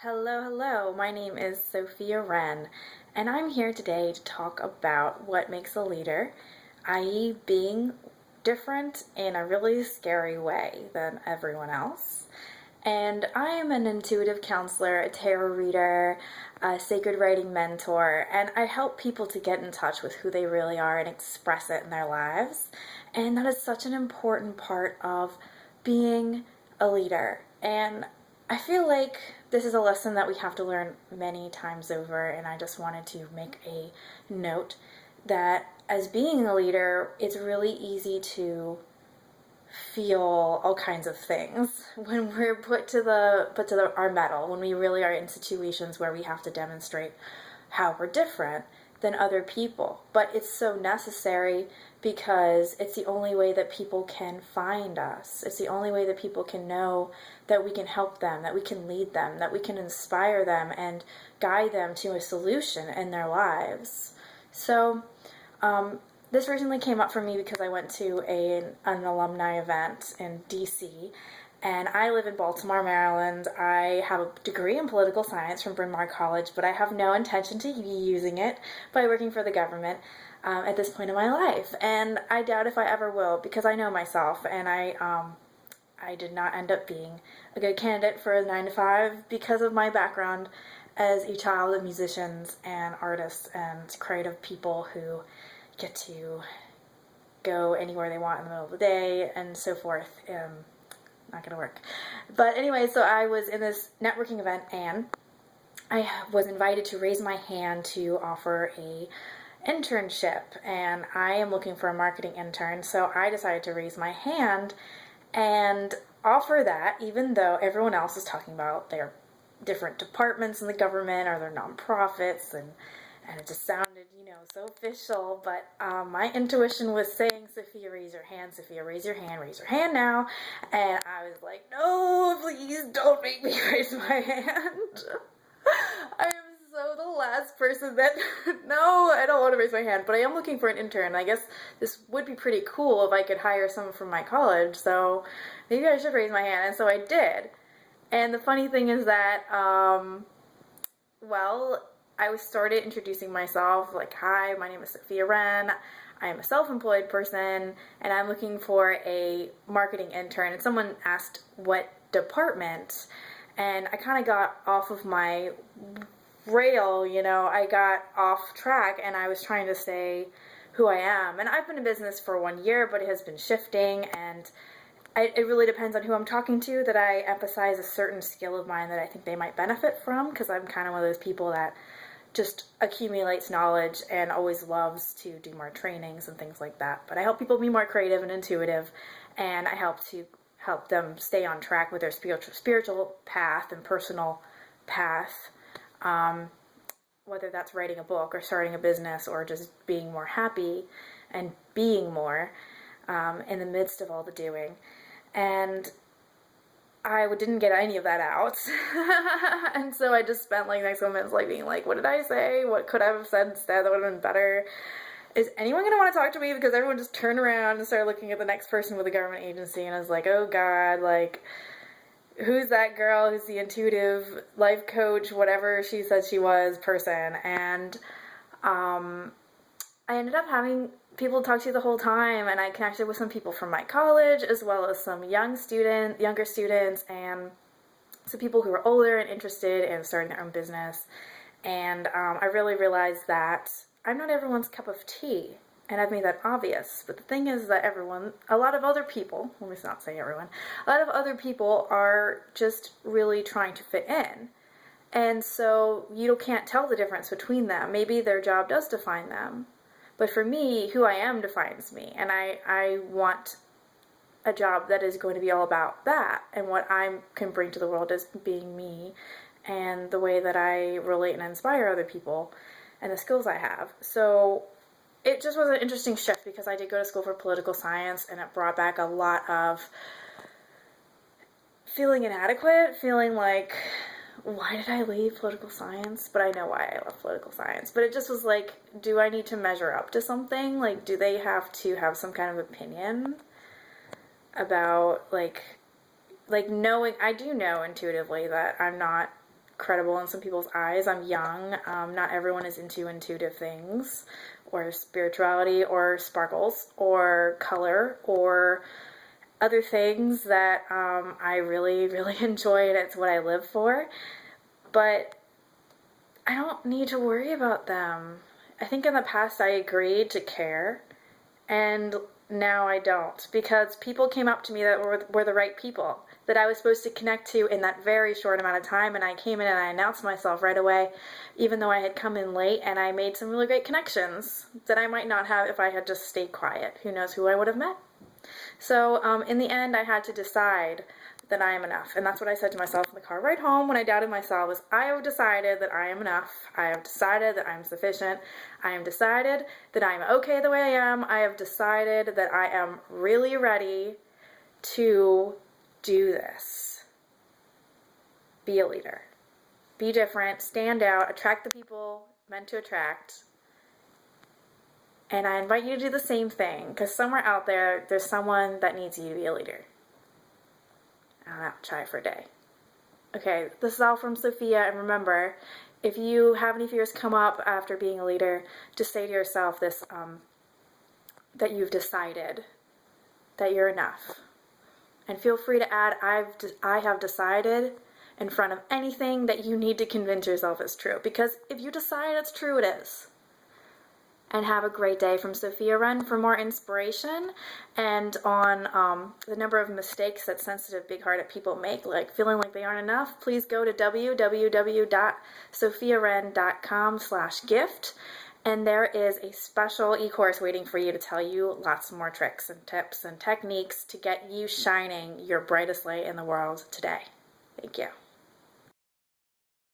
Hello, hello. My name is Sophia Wren, and I'm here today to talk about what makes a leader, i.e., being different in a really scary way than everyone else. And I am an intuitive counselor, a tarot reader, a sacred writing mentor, and I help people to get in touch with who they really are and express it in their lives. And that is such an important part of being a leader. And I feel like this is a lesson that we have to learn many times over, and I just wanted to make a note that as being a leader, it's really easy to feel all kinds of things when we're put to our mettle, when we really are in situations where we have to demonstrate how we're different than other people. But it's so necessary because it's the only way that people can find us. It's the only way that people can know that we can help them, that we can lead them, that we can inspire them and guide them to a solution in their lives. So, this recently came up for me because I went to an alumni event in DC, and I live in Baltimore, Maryland. I have a degree in political science from Bryn Mawr College, but I have no intention to be using it by working for the government at this point in my life. And I doubt if I ever will, because I know myself, and I did not end up being a good candidate for a 9 to 5 because of my background as a child of musicians and artists and creative people who get to go anywhere they want in the middle of the day and so forth. Not gonna work. But anyway, so I was in this networking event and I was invited to raise my hand to offer a internship, and I am looking for a marketing intern, so I decided to raise my hand and offer that, even though everyone else is talking about their different departments in the government or their nonprofits, and it just sounded, so official. But my intuition was saying, Sophia, raise your hand. Sophia, raise your hand now. And I was like, no, please don't make me raise my hand. I am so the last person that, no, I don't want to raise my hand, but I am looking for an intern. I guess this would be pretty cool if I could hire someone from my college, so maybe I should raise my hand. And so I did. And the funny thing is that, I started introducing myself, like, hi, my name is Sophia Wren. I am a self-employed person, and I'm looking for a marketing intern. And someone asked what department, and I kind of got off of my rail, I got off track, and I was trying to say who I am. And I've been in business for 1 year, but it has been shifting, and it really depends on who I'm talking to that I emphasize a certain skill of mine that I think they might benefit from, because I'm kind of one of those people that just accumulates knowledge and always loves to do more trainings and things like that. But I help people be more creative and intuitive, and I help them stay on track with their spiritual path and personal path, whether that's writing a book or starting a business or just being more happy and being more in the midst of all the doing. And I didn't get any of that out. And so I just spent like next moments like being like, what did I say? What could I have said instead that would have been better? Is anyone going to want to talk to me? Because everyone just turned around and started looking at the next person with a government agency, and I was like, oh God, like, who's that girl who's the intuitive life coach, whatever she said she was, person? And I ended up having people talk to you the whole time, and I connected with some people from my college as well as some younger students, and some people who were older and interested in starting their own business. And I really realized that I'm not everyone's cup of tea, and I've made that obvious. But the thing is that a lot of other people, let me not say everyone, a lot of other people are just really trying to fit in. And so you can't tell the difference between them. Maybe their job does define them, but for me, who I am defines me, and I want a job that is going to be all about that, and what I can bring to the world is being me, and the way that I relate and inspire other people, and the skills I have. So it just was an interesting shift, because I did go to school for political science, and it brought back a lot of feeling inadequate, feeling like, why did I leave political science? But I know why I left political science. But it just was like, do I need to measure up to something? Like, do they have to have some kind of opinion about, like knowing, I do know intuitively that I'm not credible in some people's eyes. I'm young. Not everyone is into intuitive things or spirituality or sparkles or color or other things that I really, really enjoy, and it's what I live for. But I don't need to worry about them. I think in the past I agreed to care, and now I don't, because people came up to me that were the right people that I was supposed to connect to in that very short amount of time, and I came in and I announced myself right away, even though I had come in late, and I made some really great connections that I might not have if I had just stayed quiet. Who knows who I would have met? So in the end, I had to decide that I am enough. And that's what I said to myself in the car ride home when I doubted myself was, I have decided that I am enough. I have decided that I'm sufficient. I have decided that I'm okay the way I am. I have decided that I am really ready to do this. Be a leader. Be different. Stand out. Attract the people meant to attract. And I invite you to do the same thing, because somewhere out there, there's someone that needs you to be a leader. I don't know, try it for a day. Okay, this is all from Sophia, and remember, if you have any fears come up after being a leader, just say to yourself this, that you've decided that you're enough. And feel free to add, I have decided in front of anything that you need to convince yourself is true, because if you decide it's true, it is. And have a great day. From Sophia Wren. For more inspiration and on the number of mistakes that sensitive, big-hearted people make, like feeling like they aren't enough, please go to www.sophiawren.com/gift, and there is a special e-course waiting for you to tell you lots more tricks and tips and techniques to get you shining your brightest light in the world today. Thank you.